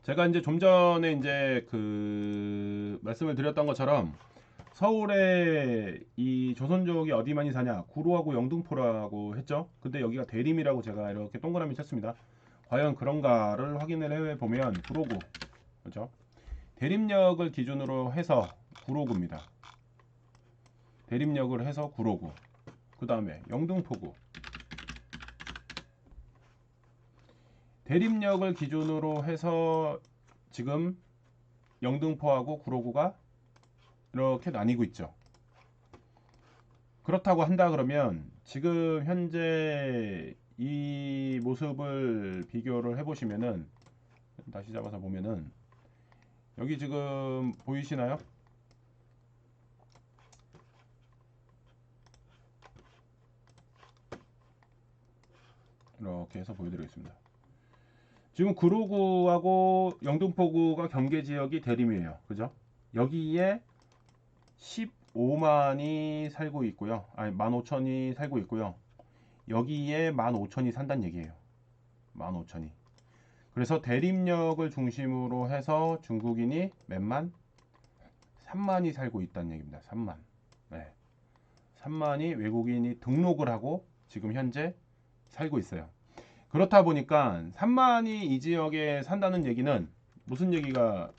제가 이제 좀 전에 이제 그 말씀을 드렸던 것처럼 서울에 이 조선족이 어디 많이 사냐? 구로하고 영등포라고 했죠. 근데 여기가 대림이라고 제가 이렇게 동그라미 쳤습니다. 과연 그런가를 확인을 해 보면 구로구, 그죠? 대림역을 기준으로 해서 구로구입니다. 대림역을 해서 구로구. 그 다음에 영등포구. 대림역을 기준으로 해서 지금 영등포하고 구로구가 이렇게 나뉘고 있죠. 그렇다고 한다 그러면 지금 현재 이 모습을 비교를 해보시면은, 다시 잡아서 보면은, 여기 지금 보이시나요? 이렇게 해서 보여드리겠습니다. 지금 구로구하고 영등포구가 경계 지역이 대림이에요. 그죠? 여기에 15만이 살고 있고요. 아니 15,000이 살고 있고요. 여기에 15,000이 산다는 얘기예요. 15,000이. 그래서 대림역을 중심으로 해서 중국인이 몇만? 3만이 살고 있다는 얘기입니다. 3만. 네. 3만이 외국인이 등록을 하고 지금 현재 살고 있어요. 그렇다 보니까 3만이 이 지역에 산다는 얘기는 무슨 얘기가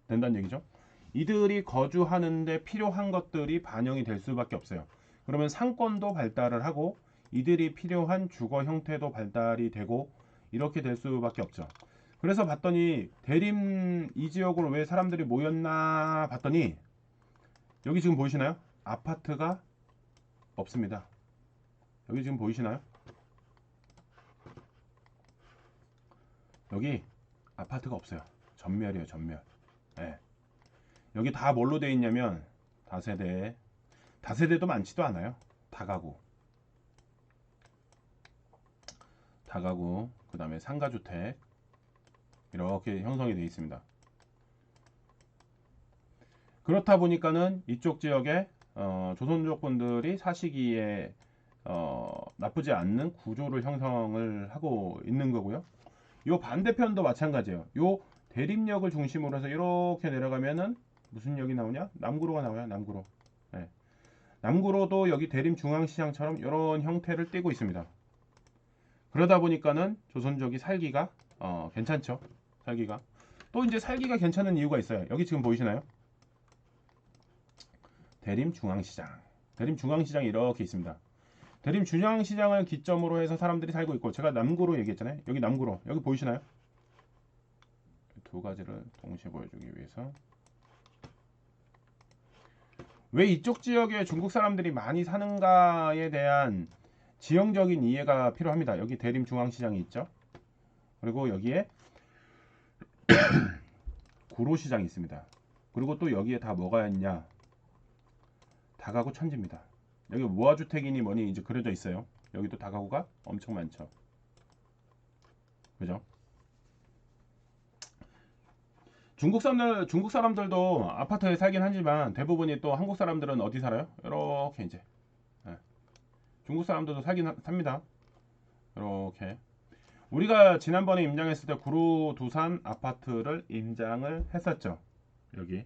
된다는 얘기죠? 이들이 거주하는데 필요한 것들이 반영이 될 수밖에 없어요. 그러면 상권도 발달을 하고 이들이 필요한 주거 형태도 발달이 되고 이렇게 될 수밖에 없죠. 그래서 봤더니 대림 이 지역으로 왜 사람들이 모였나 봤더니 여기 지금 보이시나요? 아파트가 없습니다. 여기 지금 보이시나요? 여기 아파트가 없어요. 전멸이에요, 전멸. 네. 여기 다 뭘로 돼 있냐면 다세대. 다세대도 많지도 않아요. 다가구. 다가구. 그다음에 상가주택. 이렇게 형성이 되어 있습니다. 그렇다 보니까는 이쪽 지역에 조선족 분들이 사시기에 나쁘지 않는 구조를 형성을 하고 있는 거고요. 요 반대편도 마찬가지예요. 요 대림역을 중심으로 해서 이렇게 내려가면은 무슨 역이 나오냐? 남구로가 나와요. 남구로. 네. 남구로도 여기 대림중앙시장처럼 이런 형태를 띠고 있습니다. 그러다 보니까는 조선족이 살기가 괜찮죠. 살기가. 또 이제 살기가 괜찮은 이유가 있어요. 여기 지금 보이시나요? 대림중앙시장. 대림중앙시장이 이렇게 있습니다. 대림중앙시장을 기점으로 해서 사람들이 살고 있고, 제가 남구로 얘기했잖아요. 여기 남구로. 여기 보이시나요? 두 가지를 동시에 보여주기 위해서. 왜 이쪽 지역에 중국 사람들이 많이 사는가에 대한 지형적인 이해가 필요합니다. 여기 대림중앙시장이 있죠. 그리고 여기에 구로시장이 있습니다. 그리고 또 여기에 다 뭐가 있냐? 다가구 천지입니다. 여기 무화주택이니 뭐니 이제 그려져 있어요. 여기도 다가구가 엄청 많죠. 그죠? 중국 사람들도 아파트에 살긴 하지만 대부분이 또 한국 사람들은 어디 살아요? 이렇게 이제. 예. 중국 사람들도 살긴 삽니다. 이렇게. 우리가 지난번에 임장했을 때 구로 두산 아파트를 임장을 했었죠. 여기.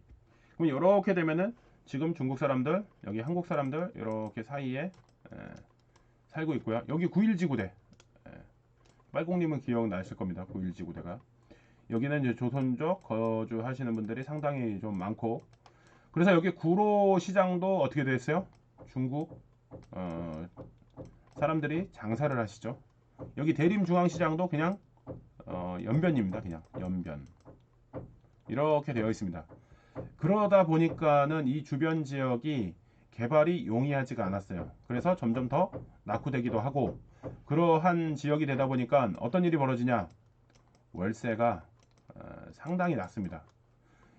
그럼 이렇게 되면은 지금 중국 사람들, 여기 한국 사람들 이렇게 사이에 살고 있고요. 여기 9.1지구대. 빨공님은 기억나실 겁니다. 9.1지구대가. 여기는 이제 조선족 거주하시는 분들이 상당히 좀 많고, 그래서 여기 구로 시장도 어떻게 됐어요? 중국 사람들이 장사를 하시죠. 여기 대림중앙시장도 그냥 연변입니다. 그냥 연변. 이렇게 되어 있습니다. 그러다 보니까는 이 주변 지역이 개발이 용이하지가 않았어요. 그래서 점점 더 낙후되기도 하고, 그러한 지역이 되다 보니까 어떤 일이 벌어지냐? 월세가 상당히 낮습니다.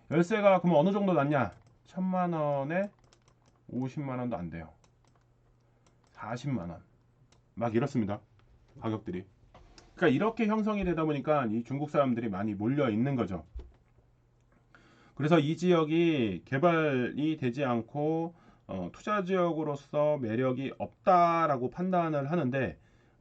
월세가 그럼 어느 정도 낮냐? 1,000만 원에 50만 원도 안 돼요. 40만 원. 막 이렇습니다. 가격들이. 그러니까 이렇게 형성이 되다 보니까 이 중국 사람들이 많이 몰려 있는 거죠. 그래서 이 지역이 개발이 되지 않고 투자 지역으로서 매력이 없다라고 판단을 하는데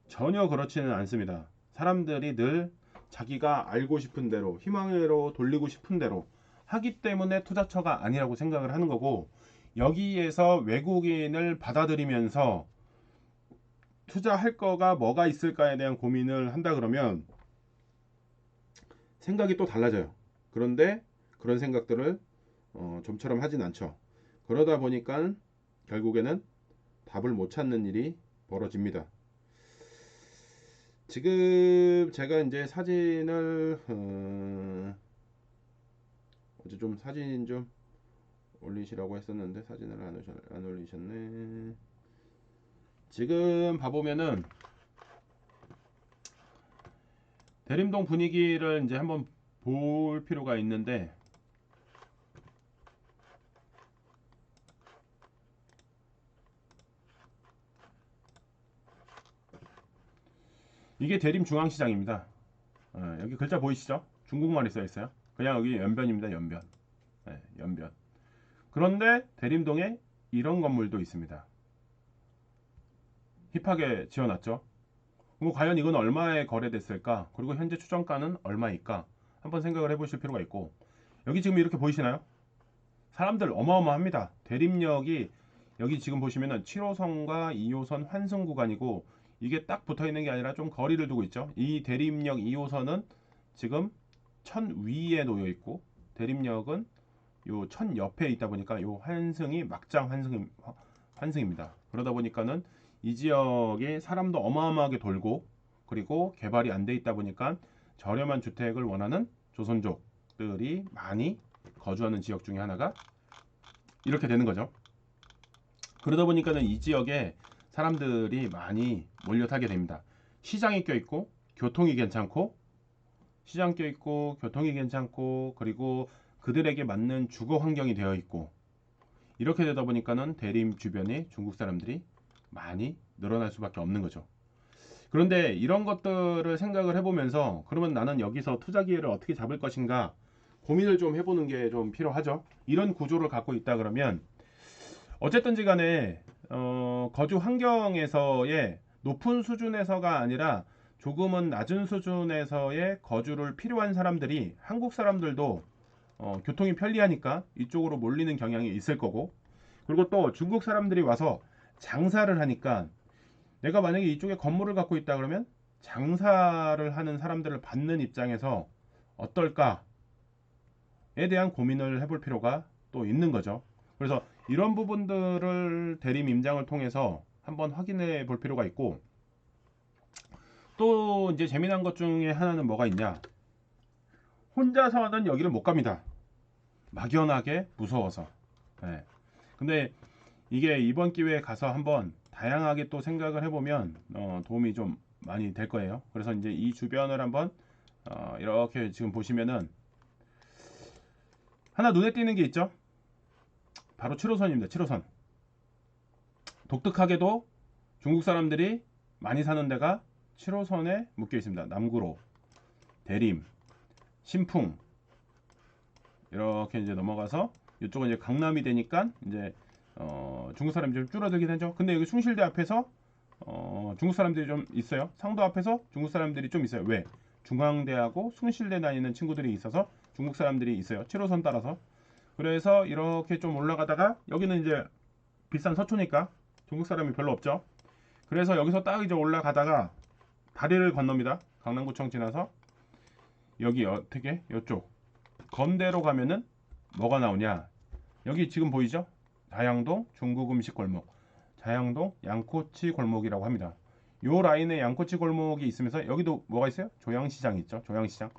전혀 그렇지는 않습니다. 사람들이 늘 자기가 알고 싶은 대로 희망으로 돌리고 싶은 대로 하기 때문에 투자처가 아니라고 생각을 하는 거고, 여기에서 외국인을 받아들이면서 투자할 거가 뭐가 있을까에 대한 고민을 한다 그러면 생각이 또 달라져요. 그런데 그런 생각들을 좀처럼 하진 않죠. 그러다 보니까 결국에는 답을 못 찾는 일이 벌어집니다. 지금 제가 이제 사진을 어제 좀 사진 좀 올리시라고 했었는데 사진을 안 올리셨네. 지금 봐보면은 대림동 분위기를 이제 한번 볼 필요가 있는데, 이게 대림중앙시장입니다. 여기 글자 보이시죠? 중국말이 써 있어요. 그냥 여기 연변입니다. 연변. 네, 연변. 그런데 대림동에 이런 건물도 있습니다. 힙하게 지어놨죠. 그리고 과연 이건 얼마에 거래됐을까? 그리고 현재 추정가는 얼마일까? 한번 생각을 해보실 필요가 있고, 여기 지금 이렇게 보이시나요? 사람들 어마어마합니다. 대림역이 여기 지금 보시면은 7호선과 2호선 환승 구간이고, 이게 딱 붙어 있는 게 아니라 좀 거리를 두고 있죠. 이 대림역 2호선은 지금 천 위에 놓여 있고, 대림역은 요 천 옆에 있다 보니까 요 환승이 막장 환승입니다. 그러다 보니까는 이 지역에 사람도 어마어마하게 돌고, 그리고 개발이 안 돼 있다 보니까 저렴한 주택을 원하는 조선족들이 많이 거주하는 지역 중에 하나가 이렇게 되는 거죠. 그러다 보니까는 이 지역에 사람들이 많이 몰려 타게 됩니다. 시장이 껴있고 교통이 괜찮고, 시장 껴있고 교통이 괜찮고, 그리고 그들에게 맞는 주거 환경이 되어 있고, 이렇게 되다 보니까는 대림 주변에 중국 사람들이 많이 늘어날 수밖에 없는 거죠. 그런데 이런 것들을 생각을 해보면서, 그러면 나는 여기서 투자 기회를 어떻게 잡을 것인가 고민을 좀 해보는 게 좀 필요하죠. 이런 구조를 갖고 있다 그러면 어쨌든지 간에 거주 환경에서의 높은 수준에서가 아니라 조금은 낮은 수준에서의 거주를 필요한 사람들이, 한국 사람들도 교통이 편리하니까 이쪽으로 몰리는 경향이 있을 거고, 그리고 또 중국 사람들이 와서 장사를 하니까, 내가 만약에 이쪽에 건물을 갖고 있다 그러면 장사를 하는 사람들을 받는 입장에서 어떨까에 대한 고민을 해볼 필요가 또 있는 거죠. 그래서 이런 부분들을 대림 임장을 통해서 한번 확인해 볼 필요가 있고, 또 이제 재미난 것 중에 하나는 뭐가 있냐, 혼자서는 여기를 못 갑니다. 막연하게 무서워서. 네. 근데 이게 이번 기회에 가서 한번 다양하게 또 생각을 해보면 도움이 좀 많이 될 거예요. 그래서 이제 이 주변을 한번 이렇게 지금 보시면은 하나 눈에 띄는 게 있죠. 바로 7호선입니다. 7호선. 독특하게도 중국 사람들이 많이 사는 데가 7호선에 묶여 있습니다. 남구로, 대림, 신풍, 이렇게 이제 넘어가서 이쪽은 이제 강남이 되니까 이제 중국 사람들이 좀 줄어들긴 하죠. 근데 여기 숭실대 앞에서 중국 사람들이 좀 있어요. 상도 앞에서 중국 사람들이 좀 있어요. 왜? 중앙대하고 숭실대 다니는 친구들이 있어서 중국 사람들이 있어요. 7호선 따라서. 그래서 이렇게 좀 올라가다가 여기는 이제 비싼 서초니까 중국 사람이 별로 없죠. 그래서 여기서 딱 이제 올라가다가 다리를 건넙니다. 강남구청 지나서 여기 어떻게 이쪽 건대로 가면은 뭐가 나오냐? 여기 지금 보이죠? 자양동 중국 음식 골목, 자양동 양꼬치 골목이라고 합니다. 요 라인에 양꼬치 골목이 있으면서 여기도 뭐가 있어요? 조양시장 있죠. 조양시장.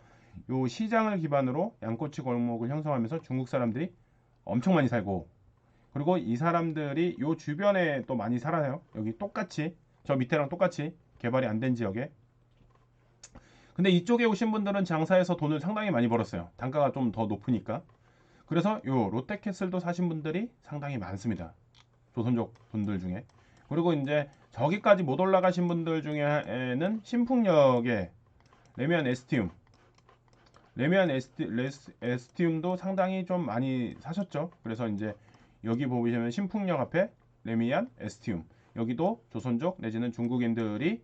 요 시장을 기반으로 양꼬치 골목을 형성하면서 중국 사람들이 엄청 많이 살고, 그리고 이 사람들이 요 주변에 또 많이 살아요. 여기 똑같이 저 밑에랑 똑같이 개발이 안 된 지역에. 근데 이쪽에 오신 분들은 장사해서 돈을 상당히 많이 벌었어요. 단가가 좀 더 높으니까. 그래서 요 롯데캐슬도 사신 분들이 상당히 많습니다. 조선족 분들 중에. 그리고 이제 저기까지 못 올라가신 분들 중에는 신풍역에 레미안 에스티움, 에스티움도 상당히 좀 많이 사셨죠. 그래서 이제 여기 보시면 신풍역 앞에 레미안 에스티움, 여기도 조선족 내지는 중국인들이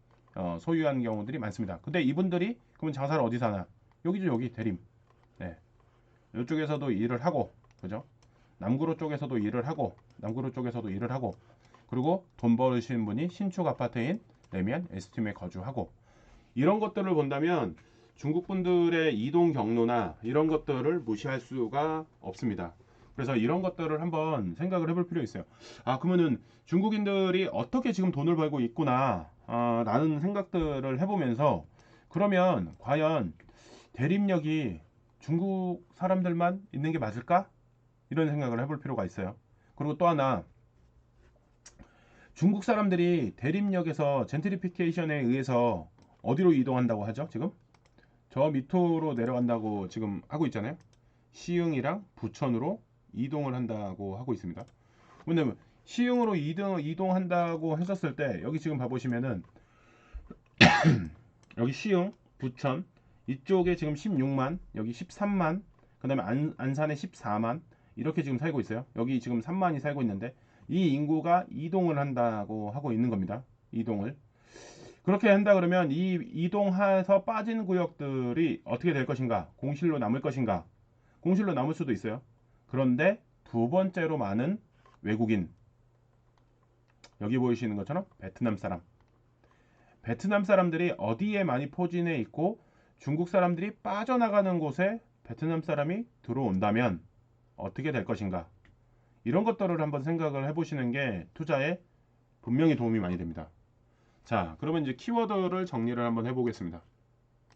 소유한 경우들이 많습니다. 근데 이분들이 그러면 자사를 어디서 하나? 여기죠, 여기 대림. 네. 이쪽에서도 일을 하고, 그죠? 남구로 쪽에서도 일을 하고, 남구로 쪽에서도 일을 하고, 그리고 돈 벌으시는 분이 신축 아파트인 레미안 에스팀에 거주하고, 이런 것들을 본다면 중국 분들의 이동 경로나 이런 것들을 무시할 수가 없습니다. 그래서 이런 것들을 한번 생각을 해볼 필요 있어요. 아, 그러면은 중국인들이 어떻게 지금 돈을 벌고 있구나, 라는 생각들을 해보면서, 그러면 과연 대림역이 중국 사람들만 있는 게 맞을까? 이런 생각을 해볼 필요가 있어요. 그리고 또 하나, 중국 사람들이 대림역에서 젠트리피케이션에 의해서 어디로 이동한다고 하죠, 지금? 저 밑으로 내려간다고 지금 하고 있잖아요. 시흥이랑 부천으로 이동을 한다고 하고 있습니다. 근데 시흥으로 이동한다고 했었을 때, 여기 지금 봐보시면은 여기 시흥, 부천 이쪽에 지금 16만, 여기 13만, 그 다음에 안산에 14만, 이렇게 지금 살고 있어요. 여기 지금 3만이 살고 있는데, 이 인구가 이동을 한다고 하고 있는 겁니다. 이동을. 그렇게 한다 그러면 이 이동해서 빠진 구역들이 어떻게 될 것인가? 공실로 남을 것인가? 공실로 남을 수도 있어요. 그런데 두 번째로 많은 외국인, 여기 보이시는 것처럼 베트남 사람. 베트남 사람들이 어디에 많이 포진해 있고 중국 사람들이 빠져나가는 곳에 베트남 사람이 들어온다면 어떻게 될 것인가? 이런 것들을 한번 생각을 해보시는 게 투자에 분명히 도움이 많이 됩니다. 자, 그러면 이제 키워드를 정리를 한번 해보겠습니다.